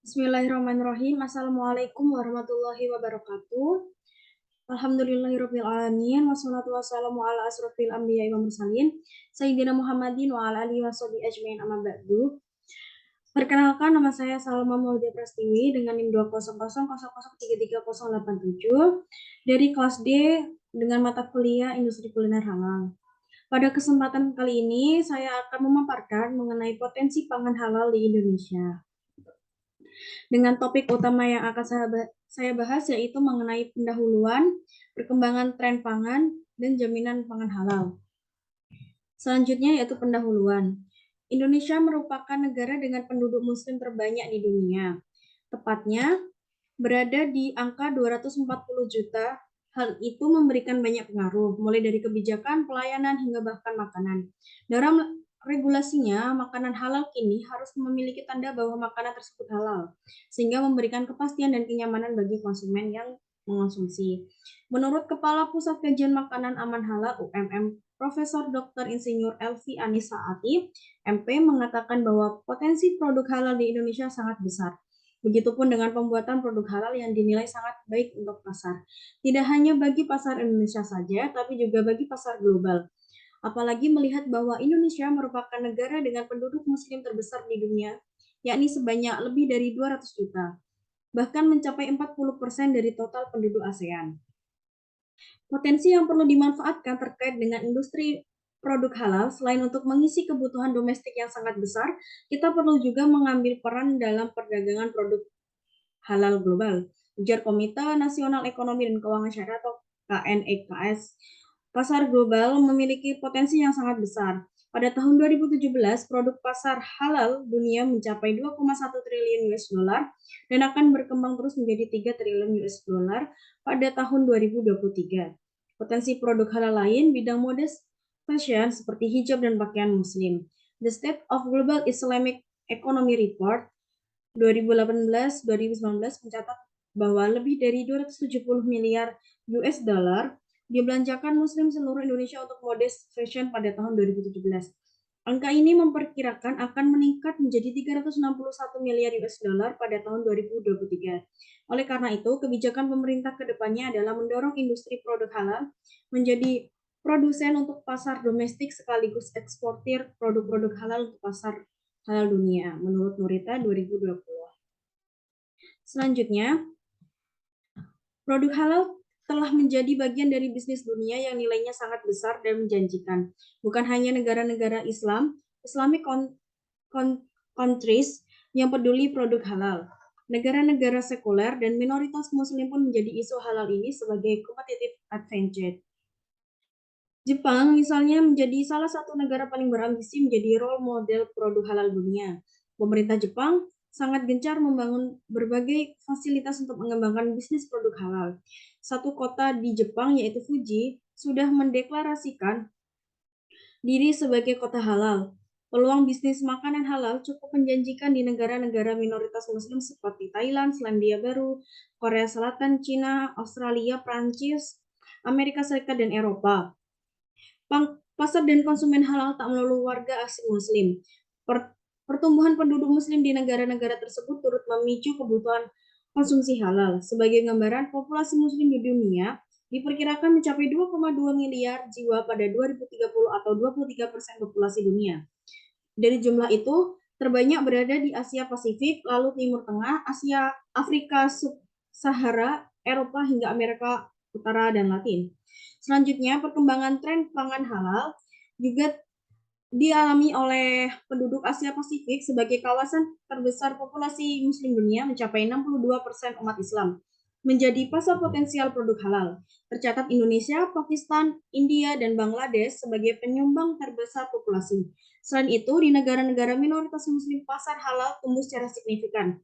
Bismillahirrahmanirrahim. Assalamualaikum warahmatullahi wabarakatuh. Alhamdulillahirabbil alamin wassalatu wassalamu ala asrofil anbiya'i wa mursalin sayyidina Muhammadin wa ala alihi washabihi ajmain amma ba'du. Perkenalkan, nama saya Salma Maudia Prastiwi dengan NIM 20000333087 dari kelas D dengan mata kuliah Industri Kuliner Halal. Pada kesempatan kali ini saya akan memaparkan mengenai potensi pangan halal di Indonesia. Dengan topik utama yang akan saya bahas yaitu mengenai pendahuluan, perkembangan tren pangan, dan jaminan pangan halal. Selanjutnya yaitu pendahuluan. Indonesia merupakan negara dengan penduduk muslim terbanyak di dunia. Tepatnya berada di angka 240 juta. Hal itu memberikan banyak pengaruh, mulai dari kebijakan, pelayanan, hingga bahkan makanan. Dalam regulasinya, makanan halal kini harus memiliki tanda bahwa makanan tersebut halal, sehingga memberikan kepastian dan kenyamanan bagi konsumen yang mengonsumsi. Menurut Kepala Pusat Kajian Makanan Aman Halal UMM, Profesor Dr. Insinyur Elvi Anissa Ati, MP, mengatakan bahwa potensi produk halal di Indonesia sangat besar. Begitupun dengan pembuatan produk halal yang dinilai sangat baik untuk pasar. Tidak hanya bagi pasar Indonesia saja, tapi juga bagi pasar global. Apalagi melihat bahwa Indonesia merupakan negara dengan penduduk muslim terbesar di dunia, yakni sebanyak lebih dari 200 juta, bahkan mencapai 40% dari total penduduk ASEAN. Potensi yang perlu dimanfaatkan terkait dengan industri produk halal, selain untuk mengisi kebutuhan domestik yang sangat besar, kita perlu juga mengambil peran dalam perdagangan produk halal global, ujar Komite Nasional Ekonomi dan Keuangan Syariah atau KNEKS. Pasar global memiliki potensi yang sangat besar. Pada tahun 2017, produk pasar halal dunia mencapai 2,1 triliun US dollar dan akan berkembang terus menjadi 3 triliun US dollar pada tahun 2023. Potensi produk halal lain bidang mode fashion seperti hijab dan pakaian muslim. The State of Global Islamic Economy Report 2018-2019 mencatat bahwa lebih dari 270 miliar US dollar dibelanjakan muslim seluruh Indonesia untuk mode fashion pada tahun 2017. Angka ini memperkirakan akan meningkat menjadi 361 miliar US dollar pada tahun 2023. Oleh karena itu, kebijakan pemerintah ke depannya adalah mendorong industri produk halal menjadi produsen untuk pasar domestik sekaligus eksportir produk-produk halal untuk pasar halal dunia, menurut Nurita 2020. Selanjutnya, produk halal telah menjadi bagian dari bisnis dunia yang nilainya sangat besar dan menjanjikan. Bukan hanya negara-negara Islam, Islamic countries yang peduli produk halal. Negara-negara sekuler dan minoritas muslim pun menjadi isu halal ini sebagai competitive advantage. Jepang misalnya menjadi salah satu negara paling berambisi menjadi role model produk halal dunia. Pemerintah Jepang sangat gencar membangun berbagai fasilitas untuk mengembangkan bisnis produk halal. Satu kota di Jepang, yaitu Fuji, sudah mendeklarasikan diri sebagai kota halal. Peluang bisnis makanan halal cukup menjanjikan di negara-negara minoritas muslim seperti Thailand, Selandia Baru, Korea Selatan, Cina, Australia, Prancis, Amerika Serikat, dan Eropa. Pasar dan konsumen halal tak melulu warga asing muslim. Pertumbuhan penduduk muslim di negara-negara tersebut turut memicu kebutuhan konsumsi halal. Sebagai gambaran, populasi muslim di dunia diperkirakan mencapai 2,2 miliar jiwa pada 2030 atau 23% populasi dunia. Dari jumlah itu, terbanyak berada di Asia Pasifik, lalu Timur Tengah, Asia, Afrika Sub-Sahara, Eropa hingga Amerika Utara dan Latin. Selanjutnya, perkembangan tren pangan halal juga dialami oleh penduduk Asia Pasifik sebagai kawasan terbesar populasi muslim dunia mencapai 62% umat Islam menjadi pasar potensial produk halal. Tercatat Indonesia, Pakistan, India, dan Bangladesh sebagai penyumbang terbesar populasi. Selain itu, di negara-negara minoritas muslim pasar halal tumbuh secara signifikan.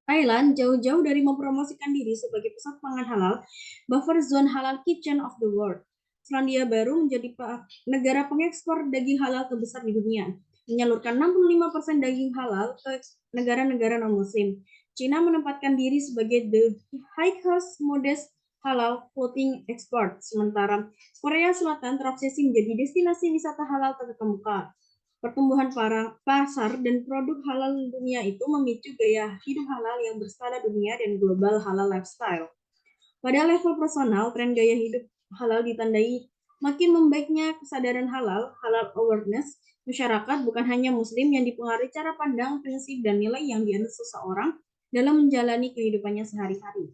Thailand jauh-jauh dari mempromosikan diri sebagai pusat pangan halal, buffer zone halal kitchen of the world. Selandia Baru menjadi negara pengekspor daging halal terbesar di dunia, menyalurkan 65% daging halal ke negara-negara non-muslim. China menempatkan diri sebagai the highest modest halal clothing export, sementara Korea Selatan terobsesi menjadi destinasi wisata halal terkemuka. Pertumbuhan pasar dan produk halal dunia itu memicu gaya hidup halal yang berskala dunia dan global halal lifestyle. Pada level personal, tren gaya hidup halal ditandai makin membaiknya kesadaran halal awareness, masyarakat bukan hanya muslim yang dipengaruhi cara pandang, prinsip, dan nilai yang dianut seseorang dalam menjalani kehidupannya sehari-hari.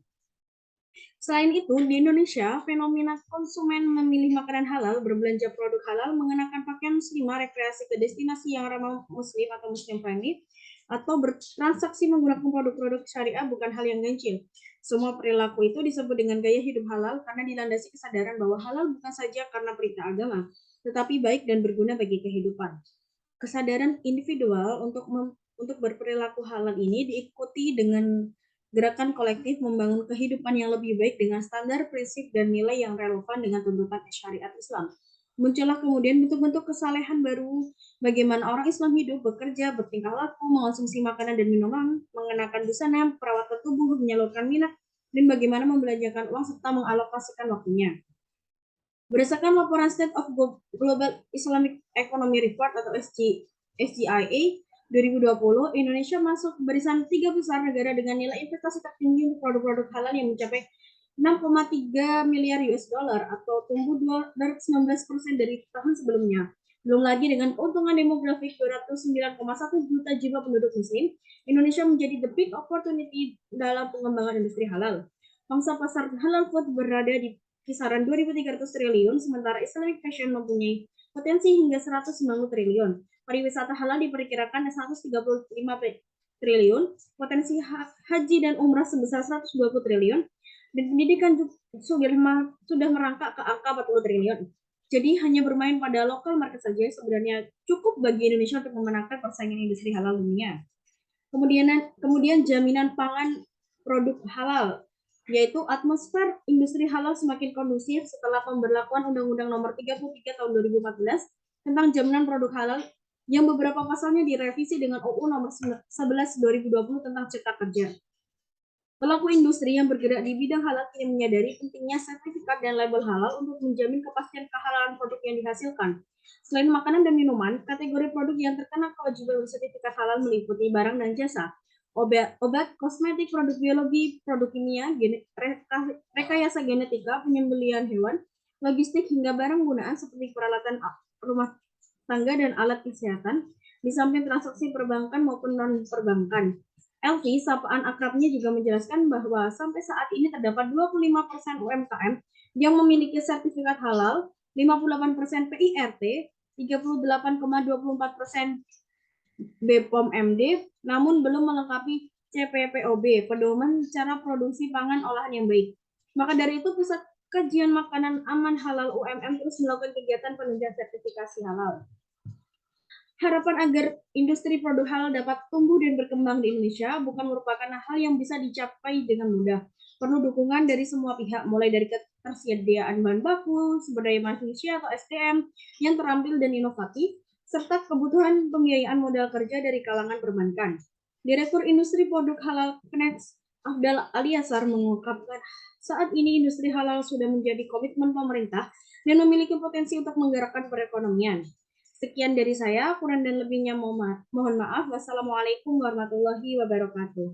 Selain itu, di Indonesia, fenomena konsumen memilih makanan halal, berbelanja produk halal, mengenakan pakaian muslimah, rekreasi ke destinasi yang ramah muslim atau muslim friendly, atau bertransaksi menggunakan produk-produk syariah bukan hal yang ganjil. Semua perilaku itu disebut dengan gaya hidup halal karena dilandasi kesadaran bahwa halal bukan saja karena perintah agama, tetapi baik dan berguna bagi kehidupan. Kesadaran individual untuk berperilaku halal ini diikuti dengan gerakan kolektif membangun kehidupan yang lebih baik dengan standar, prinsip, dan nilai yang relevan dengan tuntutan syariat Islam. Muncullah kemudian bentuk-bentuk kesalehan baru, bagaimana orang Islam hidup, bekerja, bertingkah laku, mengonsumsi makanan dan minuman, mengenakan busana, perawatan tubuh, menyalurkan minat, dan bagaimana membelanjakan uang serta mengalokasikan waktunya. Berdasarkan laporan State of Global Islamic Economy Report atau SGIA 2020, Indonesia masuk barisan 3 besar negara dengan nilai investasi tertinggi untuk produk-produk halal yang mencapai 6,3 miliar US dollar atau tumbuh 219% dari tahun sebelumnya. Belum lagi dengan keuntungan demografik 209,1 juta jiwa penduduk muslim, Indonesia menjadi the big opportunity dalam pengembangan industri halal. Pangsa pasar halal food berada di kisaran 2.300 triliun, sementara Islamic fashion mempunyai potensi hingga 190 triliun. Pariwisata halal diperkirakan 135 triliun, potensi haji dan umrah sebesar 120 triliun, dan pendidikan sudah merangkak ke angka 40 triliun. Jadi hanya bermain pada lokal market saja sebenarnya cukup bagi Indonesia untuk memenangkan persaingan industri halal dunia. Kemudian jaminan pangan produk halal, yaitu atmosfer industri halal semakin kondusif setelah pemberlakuan Undang-Undang Nomor 33 Tahun 2014 tentang jaminan produk halal yang beberapa pasalnya direvisi dengan UU Nomor 11 2020 tentang Cipta Kerja. Pelaku industri yang bergerak di bidang halal kini menyadari pentingnya sertifikat dan label halal untuk menjamin kepastian kehalalan produk yang dihasilkan. Selain makanan dan minuman, kategori produk yang terkena kewajiban sertifikat halal meliputi barang dan jasa, obat, kosmetik, produk biologi, produk kimia, rekayasa genetika, penyembelihan hewan, logistik hingga barang gunaan seperti peralatan rumah tangga dan alat kesehatan, di samping transaksi perbankan maupun non-perbankan. Elvi, sapaan akrabnya juga menjelaskan bahwa sampai saat ini terdapat 25% UMKM yang memiliki sertifikat halal, 58% PIRT, 38,24% BPOM MD, namun belum melengkapi CPPOB, pedoman cara produksi pangan olahan yang baik. Maka dari itu, Pusat Kajian Makanan Aman Halal UMM terus melakukan kegiatan penunjang sertifikasi halal. Harapan agar industri produk halal dapat tumbuh dan berkembang di Indonesia bukan merupakan hal yang bisa dicapai dengan mudah. Perlu dukungan dari semua pihak, mulai dari ketersediaan bahan baku, sumber daya manusia atau SDM yang terampil dan inovatif, serta kebutuhan pembiayaan modal kerja dari kalangan perbankan. Direktur Industri Produk Halal Knex, Afdal Aliasar, mengungkapkan saat ini industri halal sudah menjadi komitmen pemerintah dan memiliki potensi untuk menggerakkan perekonomian. Sekian dari saya, kurang dan lebihnya mohon maaf. Wassalamualaikum warahmatullahi wabarakatuh.